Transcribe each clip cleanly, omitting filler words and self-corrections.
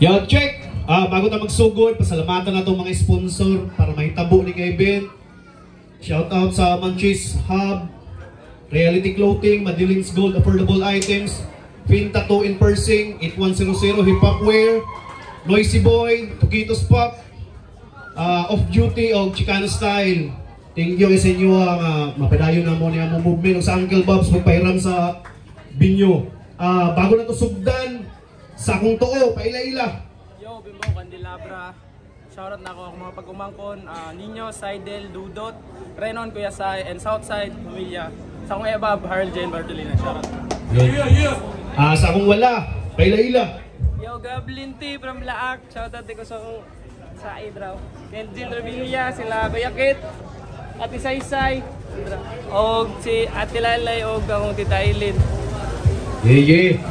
Yo, check! Bago na magsugod, pasalamatan na itong mga sponsor para mahitabo ni Kevin. Shoutout sa Manchis Hub, Reality Clothing, Madeline's Gold Affordable Items, Fin Tattoo and Piercing, 8100 Hip Hop Wear, Noisy Boy, Tukitos Pop, Off Duty o Chicano Style. Thank you sa inyo mapadayon na mo niya mong movement sa Uncle Bob's magpahiram sa binyo. Bago na ito sugdan, sa akong too, paila-ila. Yo, Bimbo, Candelabra. Shoutout na ako mga pag-umangkon. Ninyo, Seidel, Dudot, Renon, Kuya Sai, and Southside, Pamilya. Sa akong ebab, Harold Jane Bartolina. Shoutout. Sa akong wala, paila-ila. Yo, Gablin T from Laak. Shoutout ko sa Idraw. Kenjin Revilla, sila Kuya Kit, Ate Saysay, o si Ate Lalay, o akong Tita Eileen.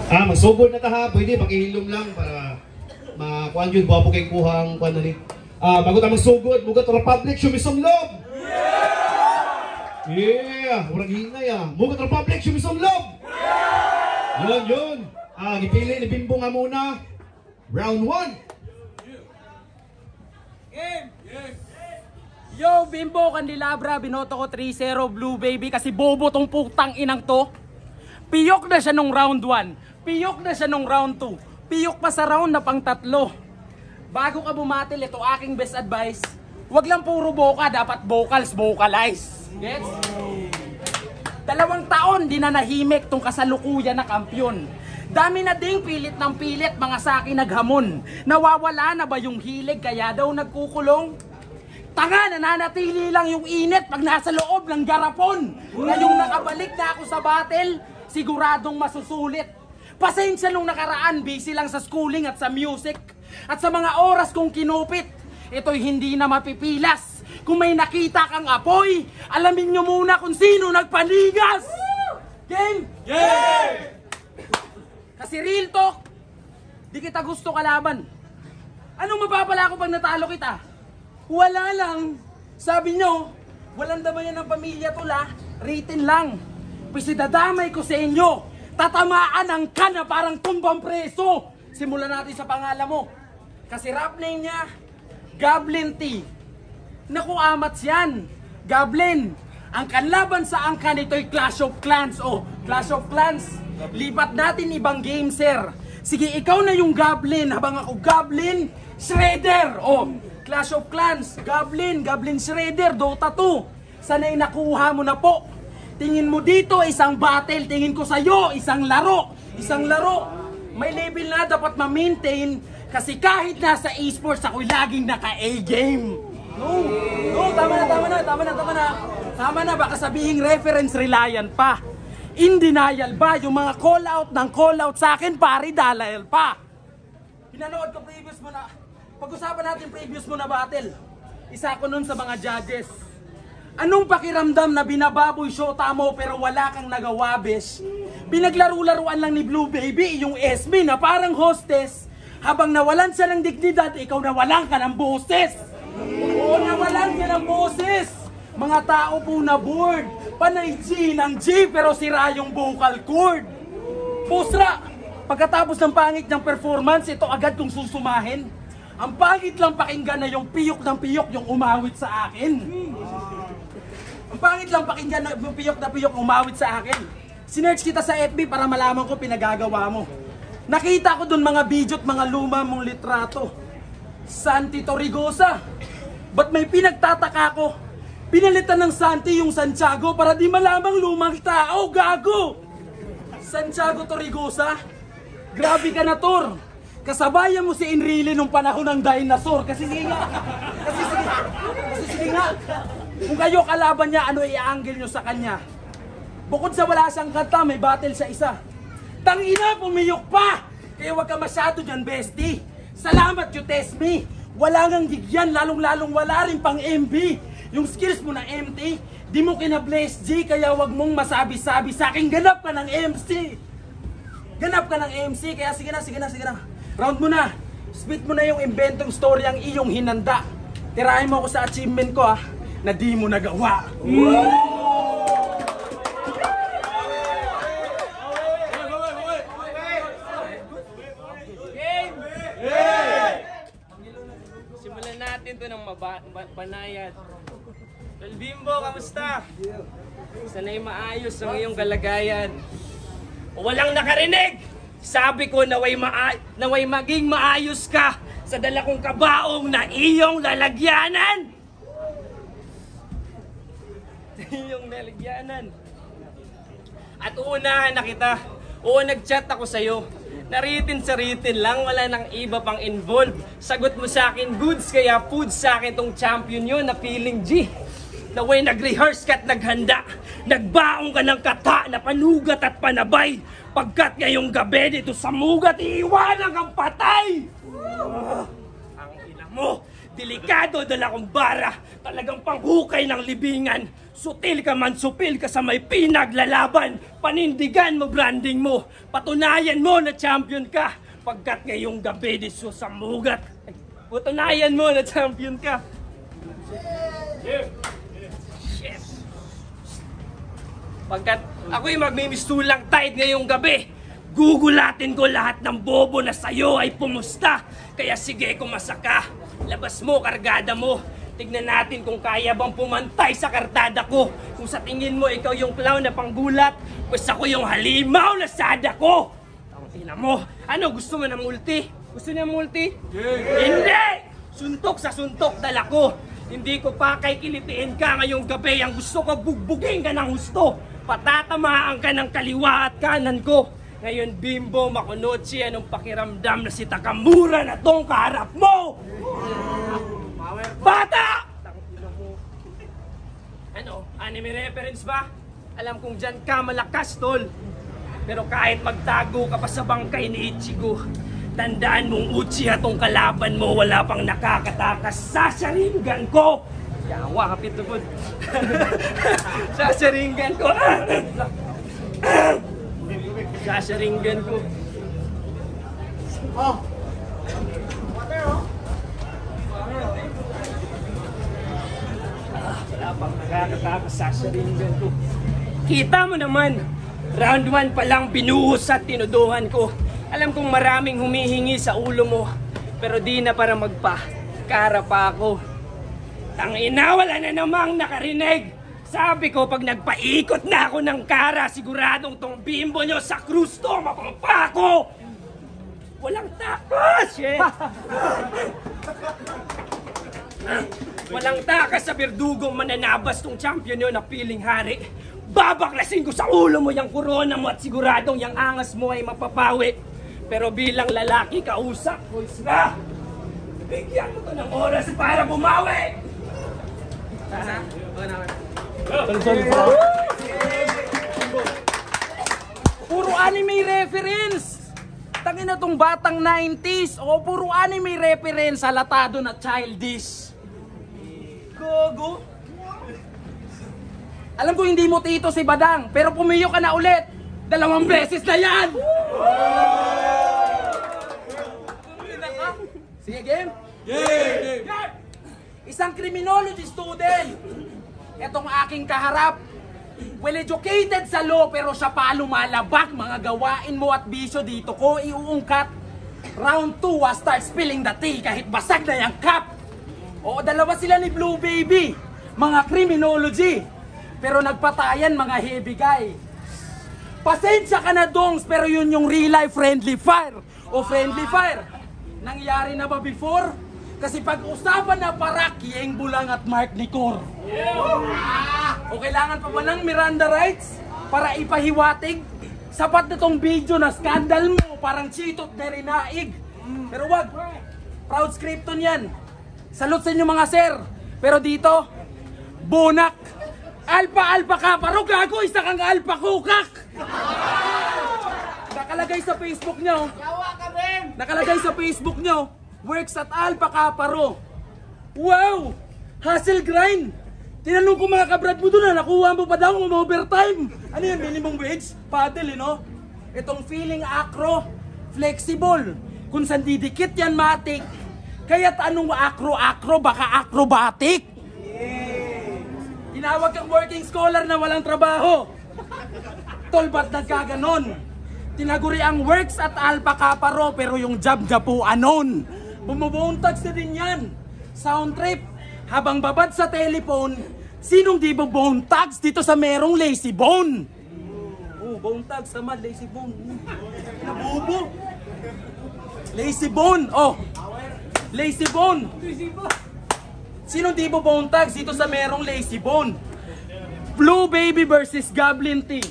Magsugod na ta ha. Pwede, pakihilom lang para makuhaan yun. Buha po kayong kuhang kuhaan na rin. Bago tayo magsugod, Mugat Republic, Shumisong Love! Urang hinay Mugat Republic, Shumisong Love! Yun. Gipili ni Bimbo nga muna. Round 1. Game! Yo, Bimbo, Candelabra, binoto ko 3-0 Blue Baby kasi bobo tong putang inang to. Piyok na siya nung round 1. Piyok na siya nung round 2. Piyok pa sa round na pang 3. Bago ka bumatil, ito aking best advice. Wag lang puro boka, dapat vocals, vocalize. Gets? 2 taon, di na nahimik tong kasalukuyan na kampyon. Dami na ding pilit ng pilit, mga saki naghamon. Nawawala na ba yung hilig, kaya daw nagkukulong? Tanga, nananatili lang yung init pag nasa loob ng garapon. Ngayong nakabalik na ako sa battle, siguradong masusulit. Pasensya nung nakaraan, busy lang sa schooling at sa music. At sa mga oras kong kinupit, ito'y hindi na mapipilas. Kung may nakita kang apoy, alamin nyo muna kung sino nagpanigas. Game? Yeah! Kasi real talk, di kita gusto kalaban. Anong mapapala ko pag natalo kita? Wala lang. Sabi nyo, walang damayan ng pamilya tula, rating lang. Pisidadamay ko sa inyo, tatamaan ang kana parang tumbang preso. Simulan natin sa pangalan mo. Kasi rap name niya, Gablin T. Naku, amats yan. Gablin, ang kanlaban sa angkan ito'y Clash of Clans. Clash of Clans. Lipat natin ibang game, sir. Sige, ikaw na yung Gablin, habang ako Gablin Shredder. Clash of Clans, Gablin Shredder, Dota 2. Sana'y nakuha mo na po. Tingin mo dito, isang battle. Tingin ko sa'yo, isang laro. May level na dapat ma-maintain. Kasi kahit nasa esports, ako'y laging naka-A-game. No, tama na, baka sabihing reference reliant pa. In denial ba? Yung mga call-out ng call-out sa akin, pari dalail pa. Pinanood ko previous mo na. Pag-usapan natin previous mo na battle. Isa ko nun sa mga judges. Anong pakiramdam na binababoy shota mo pero wala kang nagawa, besh? Pinaglaro-laruan lang ni Blue Baby yung SB na parang hostess. Habang nawalan siya ng dignidad, ikaw nawalan ka ng boses. Nawalan ka ng boses. Mga tao po na bored. Panay G ng G pero sira yung vocal cord. Pusra, pagkatapos ng pangit ng performance, ito agad kong susumahin. Ang pangit lang pakinggan na yung piyok ng piyok yung umawit sa akin. Ang pangit lang pakinggan na yung piyok na piyok umawit sa akin. Sinearch kita sa FB para malaman ko pinagagawa mo. Nakita ko dun mga video at mga luma mong litrato. Santi Torrigosa. Ba't may pinagtataka ko? Pinalitan ng Santi yung Santiago para di malamang lumang tao, gago! Santiago Torrigosa? Grabe ka na, Tor! Kasabayan mo si Enrile nung panahon ng dinosaur. Kasi sige nga. Kung kayo kalaban niya, ano i-angle nyo sa kanya? Bukod sa wala siyang kanta, may battle sa isa. Tangina, pumiyok pa! Kaya wag ka masyado dyan, bestie. Salamat you test me. Wala ngang gig yan, lalong-lalong wala rin pang MB. Yung skills mo na MT, di mo kina-Bless G, kaya wag mong masabi-sabi sa akin, ganap ka ng MC. Ganap ka ng MC, kaya sige na. Round mo na. Spit mo na yung inventong story ang iyong hinanda. Tirahin mo ako sa achievement ko na di mo nagawa. Simulan natin to ng banayad. Well, Bimbo, kamusta? Sana'y maayos ang iyong kalagayan. Walang nakarinig! Sabi ko naway maging maayos ka sa dala kong kabaong na iyong lalagyanan! Iyong lalagyanan. At uunahan na kita. Nag-chat ako sa'yo. Naritin-saritin lang, wala nang iba pang involved. Sagot mo sa akin goods, kaya food sa akin tong champion yun na feeling G. Naway nag-rehearse ka at naghanda. Nagbaong ka ng kata na panugat at panabay. Pagkat ngayong gabi dito sa mugat, iiwanan kang patay! Ang ina mo, delikado dala kong bara. Talagang panghukay ng libingan. Sutil ka man, supil ka sa may pinaglalaban. Panindigan mo branding mo. Patunayan mo na champion ka. Pagkat ngayong gabi dito sa mugat, patunayan mo na champion ka. Shit. Pagkat ako'y magmimistulang tight ngayong gabi, gugulatin ko lahat ng bobo na sa'yo ay pumusta. Kaya sige, kumasa ka. Labas mo, kargada mo. Tignan natin kung kaya bang pumantay sa kartada ko. Kung sa tingin mo ikaw yung clown na panggulat, pues ako yung halimaw na sada ko. Ang ina mo, ano gusto mo ng multi? Gusto niya multi? Hindi! Suntok sa suntok dala ko. Hindi ko pa kay kilitiin ka ngayong gabi. Ang gusto ko, bugbugin ka ng husto. Patatamaan ka ng kaliwa at kanan ko. Ngayon, Bimbo, Makunochi, anong pakiramdam na si Takamura na tong kaharap mo? Bata! Ano, anime reference ba? Alam kong dyan ka malakas, tol. Pero kahit magtago ka pa sa bangkay ni Ichigo, tandaan mong Uchiha tong kalaban mo, wala pang nakakatakas sa Sharingan ko! Yawa, kapit tupod. Sa Sharingan ko. Sa Sharingan ko. Oh! Wala pang nakakatakas sa Sharingan ko. Kita mo naman, round 1 pa lang binuhos at tinuduhan ko. Alam kong maraming humihingi sa ulo mo, pero di na para magpa-kara pa ako. Tangina, wala na namang nakarinig. Sabi ko, pag nagpaikot na ako ng kara, siguradong tong Bimbo nyo sa cruise to, mapampa ako! Walang takas! Walang takas sa berdugong mananabas tong champion nyo na piling hari. Babaklasin ko sa ulo mo yung corona mo at siguradong yung angas mo ay mapapawi. Pero bilang lalaki kausap, boys na, bigyan mo to ng oras para bumawi! Puro anime reference! Tangina tong batang 90s. O puro anime reference, halatado na childish. Gogo. Alam ko hindi mo tito si Badang, pero pumiyo ka na ulit. 2 beses na yan! Sige, game? Game! Isang criminology student. Etong aking kaharap. Well-educated sa law pero siya pa lumalabak. Mga gawain mo at bisyo dito ko iuungkat. Round 2, start spilling the tea kahit basag na yung cup. Oo, dalawa sila ni Blue Baby. Mga criminology. Pero nagpatayan mga heavy guy. Pasensya ka na dongs, pero yun yung real life friendly fire. O friendly fire. Nangyari na ba before? Kasi pag-usapan na parak, Yeng Bulang at Mark Nicor. O kailangan pa ba ng Miranda rights para ipahiwatig? Sapat na tong video na skandal mo, parang chitot na rinaig. Pero wag, proud scripton yan. Salute sa inyo mga sir. Pero dito, bunak. Alpa ka, paro gago, isa kang alpa kukak. Nakalagay sa Facebook nyo. Nakalagay sa Facebook nyo. works at Alpha Kappa Rho. Wow! Hustle grind! Tinanong ko mga kabrad mo doon na nakuha mo pa daw ng overtime. Ano yan, minimum wage? Paddle, no? Itong feeling acro, flexible. Kung saan didikit yan, matik. Kaya't anong acro, baka acrobatic. Tinawag kang working scholar na walang trabaho. Tol, ba't nagkaganon? Tinaguri ang works at Alpha Kappa Rho, pero yung job niya po anon. Bumubuntag na din yan. Sound trip, habang babad sa telephone, sinong di bone tags dito sa merong lazy bone? Oh, bone tags sama, lazy bone. Nabubo. Lazy bone, oh. Lazy bone. Sinong di bone tags dito sa merong lazy bone? Blue Baby versus Goblin Tea.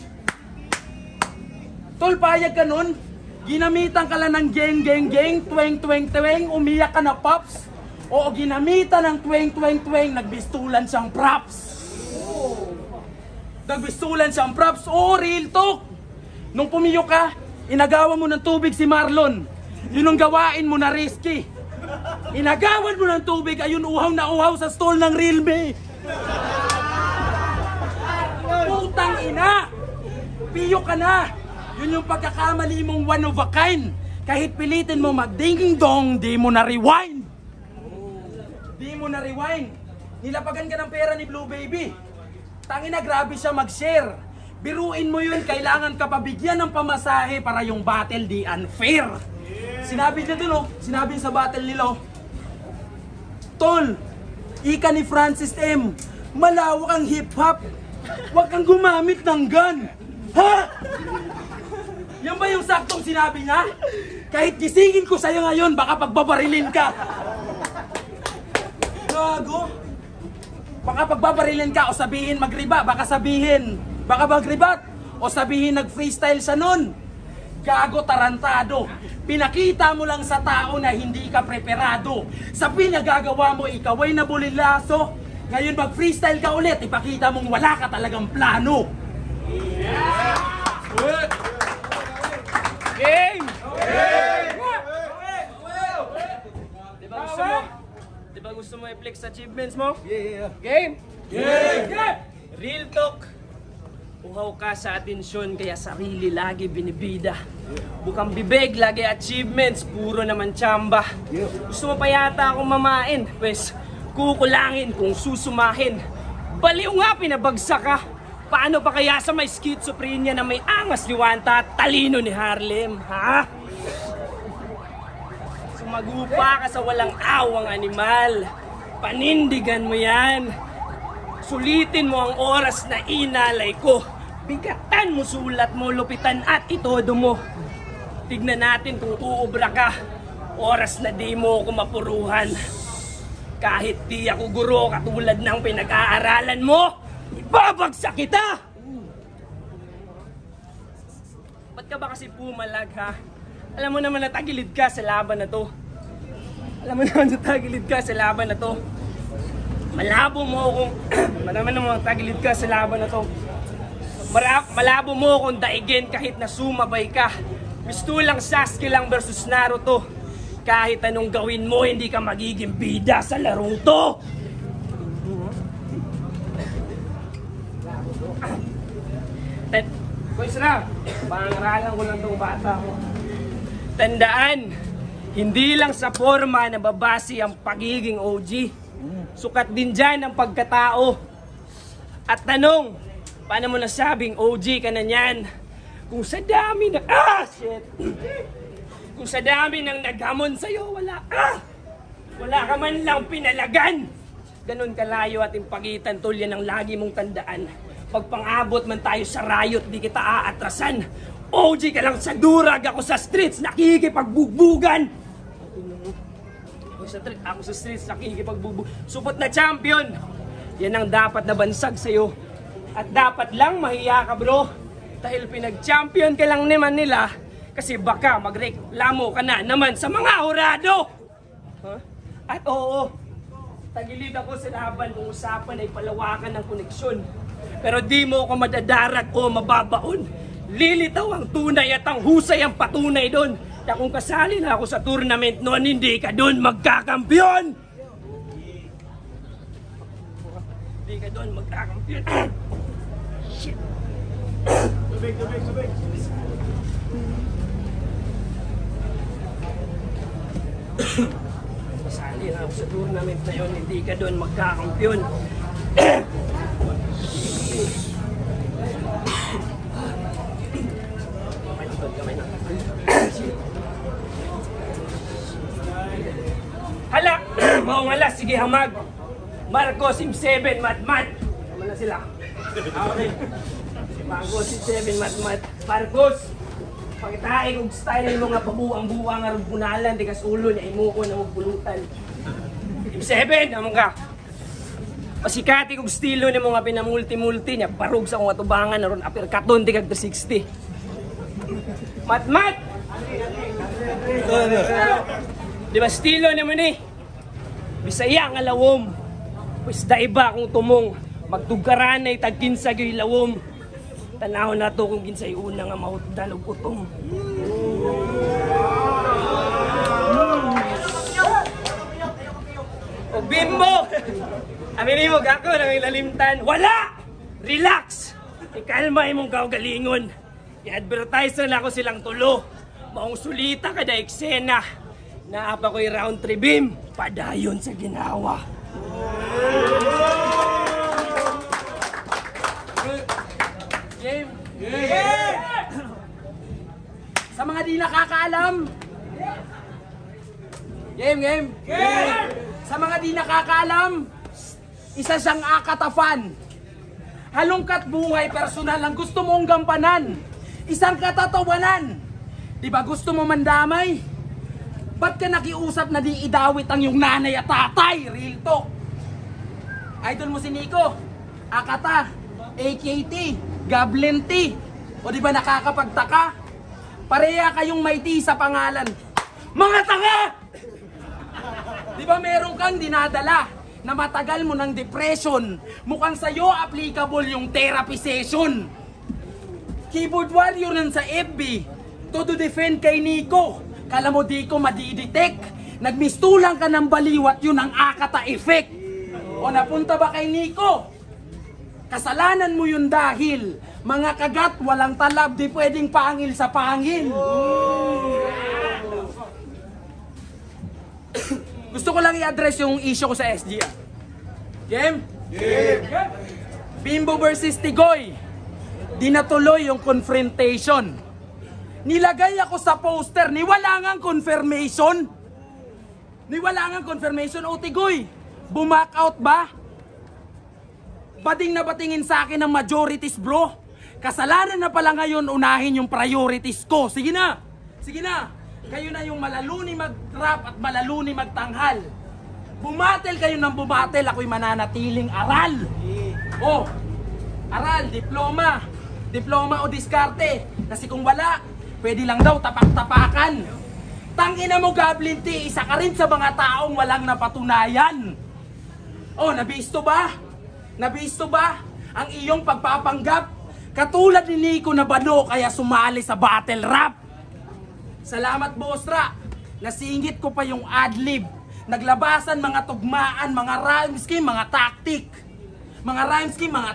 Tol, payag ka nun? Ginamitan ka lang ng geng, tweng, umiyak ka na pops? O ginamitan ng tweng, nagbistulan siyang props? Nagbistulan siyang props? Oo, real talk! Nung pumiyo ka, inagawan mo ng tubig si Marlon. Yun ang gawain mo na risky. Inagawan mo ng tubig, ayun uhaw na uhaw sa stall ng Realme. Putang ina! Piyo ka na! Yun yung pagkakamali mong one of a kind. Kahit pilitin mo mag-ding-dong, di mo na rewind. Di mo na rewind. Nilapagan ka ng pera ni Blue Baby. Tangina, grabe siya mag-share. Biruin mo yun, kailangan ka pabigyan ng pamasahe para yung battle di unfair. Sinabi niya dun, oh. Sinabi sa battle nila, Tol, ika ni Francis M, malawak ang hip-hop. Huwag kang gumamit ng gun. Ha? Yan ba yung saktong sinabi niya? Kahit gisingin ko sa'yo ngayon, baka pagbabarilin ka. Gago. Baka pagbabarilin ka o sabihin magriba, baka magribat o sabihin nag-freestyle siya nun. Gago, tarantado. Pinakita mo lang sa tao na hindi ka preparado. Sa pinagagawa mo, ikaw ay nabulilaso. Ngayon mag-freestyle ka ulit, ipakita mong wala ka talagang plano. Game! Diba gusto mo i-flex achievements mo? Yeah. Game! Yeah! Real talk! Uhaw ka sa atensyon kaya sarili lagi binibida. Bukang bibig, lagi achievements, puro naman tsamba. Gusto mo pa yata akong mamain, pues kukulangin kung susumahin. Baliw nga, pinabagsak ka. Paano pa kaya sa may schizophrenia na may angas ni Wanta at talino ni Harlem, ha? Sumagupa ka sa walang awang animal. Panindigan mo yan. Sulitin mo ang oras na inalay ko. Bigatan mo, sulat mo, lupitan at itodo mo. Tignan natin kung uubra ka. Oras na di mo ako mapuruhan. Kahit di ako guro katulad ng pinag-aaralan mo, ibabagsak kita! Ba't ka ba kasi pumalag, ha? Alam mo naman na tagilid ka sa laban na to. Malabo mo kung tagilid ka sa laban na to. Malabo mo kung daigin kahit na sumabay ka. Mistulang Sasuke lang versus Naruto. Kahit anong gawin mo, hindi ka magiging bida sa larong to. Boys na, pangaralan ko lang tong bata ko. Tandaan, hindi lang sa forma na babasi ang pagiging OG. Sukat din dyan ang pagkatao. At tanong, paano mo nasabing OG ka na niyan? Kung sa dami na... Kung sa dami ng naghamon sa'yo, wala ka man lang pinalagan. Ganon kalayo ating pagitan, tol, yan ang lagi mong tandaan. Pag pang-abot man tayo sa riot, di kita aatrasan. OG ka lang sa durag, ako sa streets, nakikipagbubugan. Ako sa streets, nakikipagbubugan. Supot na champion. Yan ang dapat na bansag sa'yo. At dapat lang mahiya ka, bro. Dahil pinag-champion ka lang naman nila, kasi baka magreklamo ka na naman sa mga hurado. Huh? At oo, tagilid ako sa laban kung usapan ay palawakan ng koneksyon. Pero di mo ako madadarag o mababaon. Lilitaw ang tunay at ang husay ang patunay doon. Na kung kasali na ako sa tournament noon, hindi ka doon magkakampiyon! Hindi ka doon magkakampiyon. Shit! Tubig. Kasali na ako sa tournament na yun, hindi ka doon magkakampiyon. Hala! Maong hala, sige hamag! Marcos, Sim7, Mat. Tama na sila. Okay. Marcos, Sim7, Mat. Marcos! Pagkitae kong style mo nga pabuang-buang nga rugbunalan, di kas ulo niya imuko na magpulutan. Sim7, naman ka! Pasikati kong estilo ni mga pinamulti-multi niya, barog sa kong atubangan na ron uppercuton, di kag 360. Mat! Di ba estilo naman eh? Bisaya nga lawom. Pwes daiba kung tumong. Magtugaran ay tagkinsag yung lawom. Tanaw na to kung kinsay una nga mahutdan o utong. O bimbo! Aminin mo gako nang ilalimtan. Wala! Relax! Ikalma imong kaugalingon. I-advertise na ako silang tulo. Maong sulita kada eksena. Naapa ko'y round 3 beam. Padayon sa ginawa. Game! Sa mga di nakakaalam. Game! Sa mga di nakakaalam, isa siyang akatafan. Halongkat buhay personal ang gusto mong gampanan. Isang katatawanan. Di ba gusto mo mandamay? Ba't ka nakiusap na di idawit ang iyong nanay at tatay? Real talk. Idol mo si Nico, Akata, AKT, Goblin T. O di ba nakakapagtaka? Pareha kayong may T sa pangalan. Mga tanga! Di ba meron kang dinadala na matagal mo ng depression? Mukhang sa'yo applicable yung therapy session. Keyboard warrior nun sa FB. To defend kay Nico. Kala mo di ko madidetect. Nagmistulang ka ng baliwat, yun ang Akata effect. O napunta ba kay Nico? Kasalanan mo yun dahil mga kagat walang talab, di pwedeng pangil sa pangil. Gusto ko lang i-address yung issue ko sa SGR. Game? Bimbo versus Tigoy. Di natuloy yung confrontation. Nilagay ako sa poster, niwala ngang confirmation. O Tigoy, bumak out ba? Bading na batingin sa akin ng majorities bro. Kasalanan na pala ngayon unahin yung priorities ko. Sige na. Kayo na yung malaluni mag-rap at malaluni magtanghal. Bumatel kayo ng bumatel, ako'y mananatiling aral. Oh, aral, diploma o diskarte. Kasi kung wala, pwede lang daw tapak-tapakan. Tangina mo Goblin T, isa ka rin sa mga taong walang napatunayan. Oh, nabisto ba ang iyong pagpapanggap? Katulad ni Nico na bano kaya sumali sa battle rap. Salamat Bostra, nasingit ko pa yung adlib. Naglabasan mga tugmaan, mga rhyme scheme, mga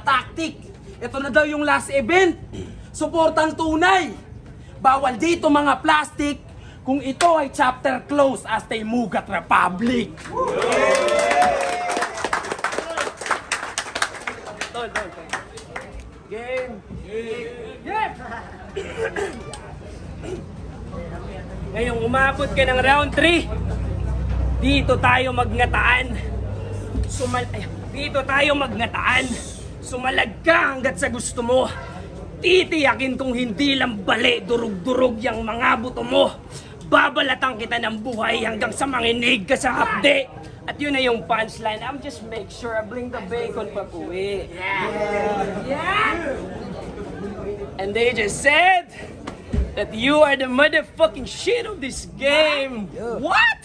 tactic. Ito na daw yung last event. Suportang tunay. Bawal dito mga plastic. Kung ito ay chapter close as the Mugat Republic. Game. Ngayong umabot ka ng round 3, dito tayo magngataan. Sumalag ka hanggat sa gusto mo. Titiyakin kung hindi lang bali, durug-durug yung mga buto mo. Babalatan kita ng buhay hanggang sa manginig ka sa hapde. At yun na yung punchline. I'm just make sure I bring the bacon pa uwi. Yeah! And they just said that you are the motherfucking shit of this game. What?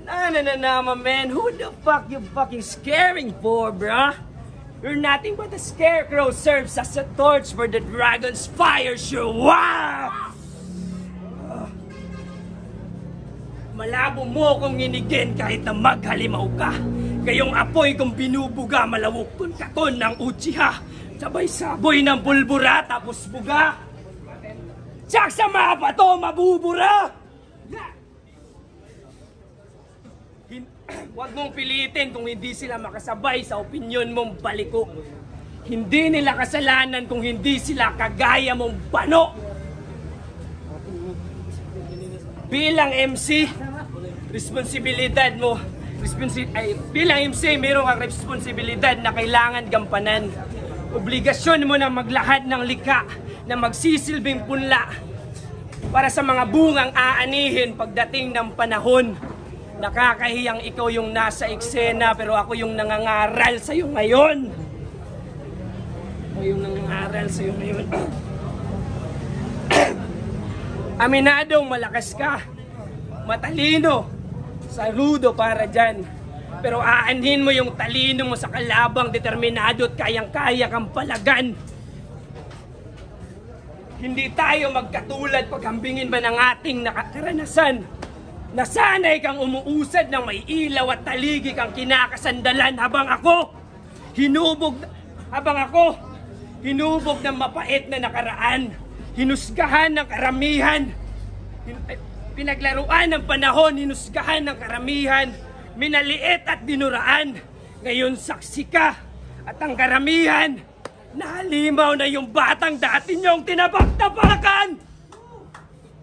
Nah, my man. Who the fuck you fucking scaring for, bruh? You're nothing but a scarecrow serves as a torch for the dragon's fire show. Wow! Malabo mo kung inigin kahit na maghalimaw ka. Gayong apoy kung binubuga, malawok katon ng Uchiha. Sabay saboy ng pulbura tapos buga. Tsak sa mapa to, mabubura! Huwag mong pilitin kung hindi sila makasabay sa opinyon mong baliko. Hindi nila kasalanan kung hindi sila kagaya mong bano. Bilang MC, responsibilidad mo. Bilang MC, mayroong kang responsibilidad na kailangan gampanan. Obligasyon mo na maglahad ng likha na magsisilbing punla para sa mga bungang aanihin pagdating ng panahon. Nakakahiyang ikaw yung nasa eksena pero ako yung nangangaral sa'yo ngayon. Ako yung nangangaral sa'yo ngayon. Aminadong malakas ka, matalino, saludo para dyan. Pero aanhin mo yung talino mo sa kalabang determinado at kayang-kaya kang palagan. Hindi tayo magkatulad paghambingin ba ng ating nakaranasan. Nasanay kang umuusad ng may ilaw at taligi kang kinakasandalan habang ako hinubog ng mapait na nakaraan. Hinusgahan ng karamihan. Pinaglaruan ng panahon, hinusgahan ng karamihan. Minaliit at dinuraan. Ngayon saksi ka at ang karamihan. Nahalimaw na yung batang dati niyong tinabak-tabakan.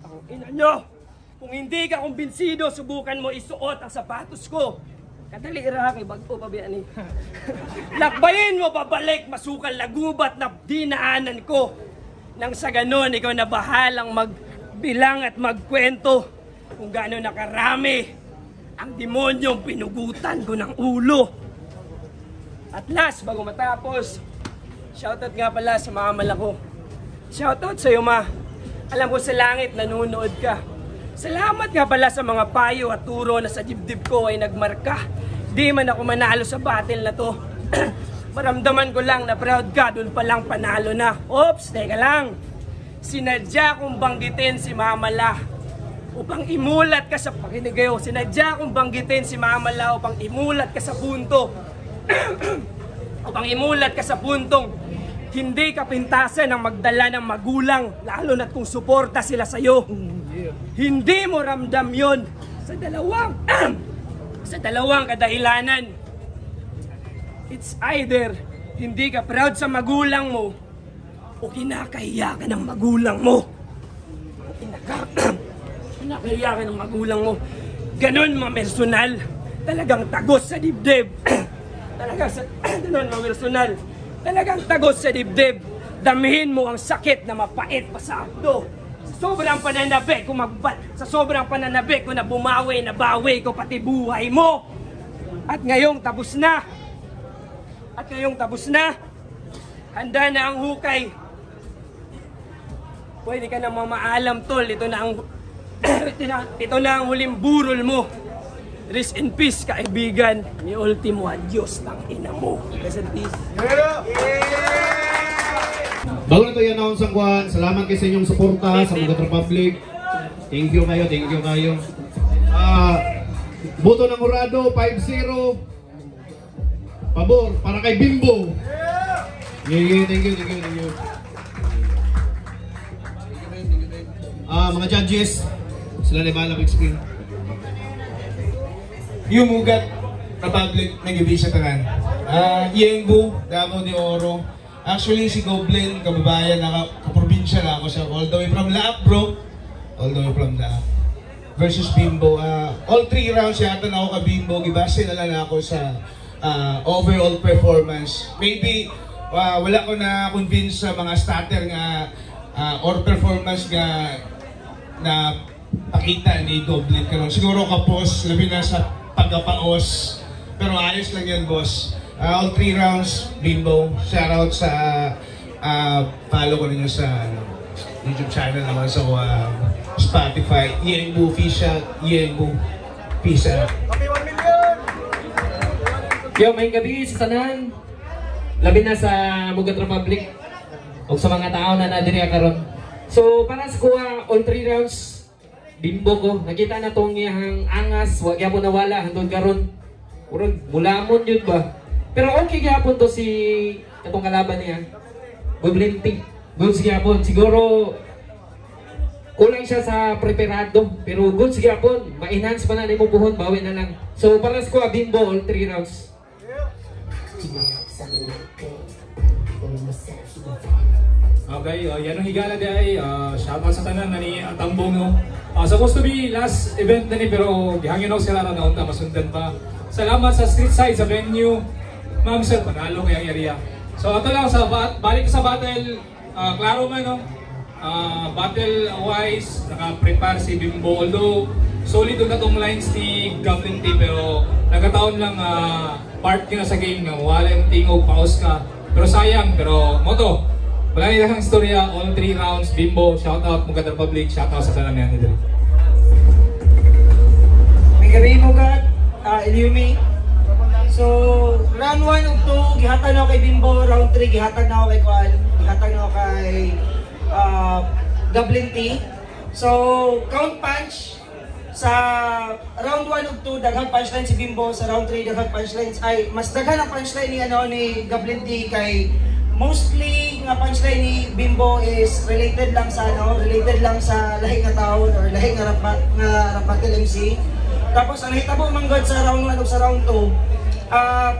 Ang ina nyo. Kung hindi ka kumbinsido, subukan mo isuot ang sapatos ko. Kadali kay bago pa biyan eh. Lakbayin mo pabalik, masukal lagubat na dinaanan ko. Nang sa ganon, ikaw na bahalang magbilang at magkwento kung gaano nakarami ang demonyong pinugutan ko ng ulo. At last, bago matapos, shoutout nga pala sa mga malako. Shoutout sa iyo, ma. Alam ko sa langit, nanonood ka. Salamat nga pala sa mga payo at turo na sa dibdib ko ay nagmarka. Di man ako manalo sa battle na to. Maramdaman ko lang na proud ka, dun palang panalo na. Oops, teka lang. Sinadya kong banggitin si Mama La upang imulat ka sa pakinigayo. Sinadya kong banggitin si Mama La upang imulat ka sa punto. Upang imulat ka sa puntong hindi ka pintasan ng magdala ng magulang, lalo na't kung suporta sila sa'yo. Hindi mo ramdam yon sa dalawang kadahilanan. It's either hindi ka proud sa magulang mo o kinakahiya ka ng magulang mo. Kinakahiya ka ng magulang mo. Ganon ma-personal. Talagang tagos sa dibdib. Ganon ma-personal. Talagang tagos sa dibdib. Damihin mo ang sakit na mapait pa sa abdo. Sobrang pananabik ko sa sobrang pananabik ko na bumawi, nabawi ko pati buhay mo. At ngayong tapos na. Handa na ang hukay. Pwede ka na mamaalam, tol. Ito na ang huling burol mo. Rest in peace, kaibigan. Ni ultimo adios ng ina mo. Rest in peace. Bago na ito i-announce ang kuhan, salamat kayo sa inyong suporta sa Mugat Republic. Thank you kayo. Boto ng Urado, 5-0. Pabor, para kay Bimbo. Yeah, thank you. Mga judges, sila na bahala mag-screen. Yung Mugat Republic, nag-ibig sa tanan. Yengbu, Davao de Oro. Actually, si Goblin, kababayan, kaprobinsya na ako siya. All the way from Laap, bro. All the way from Laap. Versus Bimbo. All 3 rounds yata na ako ka Bimbo. Gibase na lang ako sa overall performance. Maybe, wala ko na convince sa mga starter nga or performance nga na pakita ni Goblin karon. Siguro kapos, labi na sa pagkapaos. Pero ayos lang yan, boss. All 3 rounds, Bimbo. Shoutout sa follow ko ninyo sa YouTube channel naman sa Spotify. Yengbu Official, Yengbu. Peace out. Happy 1 million! Yo, may gabi sa tanan. Labi na sa Mugat Republic o sa mga tao na nadiri karon. So para sa kuha all 3 rounds, Bimbo ko. Nakita na tong iyang angas, wag gyapon nawala hangtod karon. Urag mulamon yun ba? Pero okay gyapon to si katong kalaban niya. Goblente. Good gyapon. Siguro kulang siya sa preparado, pero good gyapon. Ma-enhance pa na nimo buhon, bawi na lang. So para sa ko Bimbo all 3 rounds. Okay, yan ang higala di ay shoutout sa tanan na ni Tambong no. Supposed to be last event na ni pero gihangin ako sila na naunta masundan pa. Salamat sa street side sa venue. Ma'am sir, panalo kay ang area. So ato lang sa balik sa battle, klaro man no. Battle wise, naka-prepare si Bimbo although solid na tong lines ni Goblin Team pero nagkataon lang part yun na sa game nga wala yung tingog pause ka. Pero sayang, pero moto. Wala nila kang istorya, all 3 rounds, Bimbo, shoutout, Mugat Republic, shoutout sa tanan niya nila. May gabi mo gat, Ilyumi. So, round 1 of 2, gihatag na ako kay Bimbo, round 3, gihatag na ako kay Kwan, gihatag na ako kay Goblin T. So, count punch, sa round 1 of 2, daghang punchline si Bimbo, sa round 3, daghang punchlines, ay, mas daghan ang punchline ni Goblin T kay mostly nga punchline ni Bimbo is related lang sa lahi nga taon or lahi nga rapatil MC. Tapos ang hitabo manggod sa round 1 o sa round 2,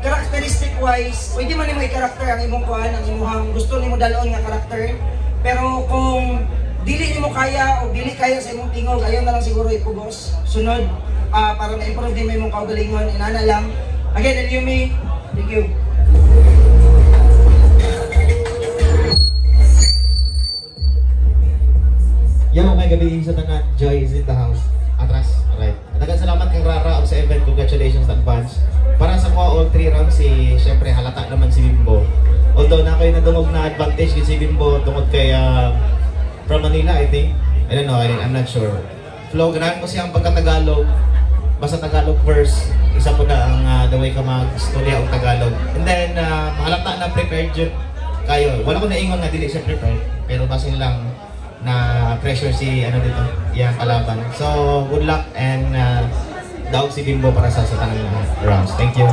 characteristic wise, pwede man nimo i-character ang imong kuan, ang imong gusto nimo dalon nga character. Pero kung dili nimo kaya o dili kaya sa imong tingog, ayon na lang siguro ipugos. Sunod para ma-improve din mo imong kaugalingon, inana lang. Again, Ilyumi, thank you. Yan may gabi sa tanan, Joy is in the house. Atras, alright. Daghang salamat kang Rara sa event, congratulations in advance. Para sa mga all 3 rounds, syempre halata naman si Bimbo. Although na kayo nadungog na advantage si Bimbo tungod kay from Manila, I think. I don't know, I'm not sure. Flow, ganahan ko siyang pagka-Tagalog. Basta Tagalog verse, isa po na ang the way ka mag-storya o Tagalog. And then, halata na prepared yun kayo. Wala ko naingon na dili siya prepared, pero kasi lang na pressure si dito, yung kalaban. So, good luck and daog si Bimbo para sa tanang rounds. Thank you.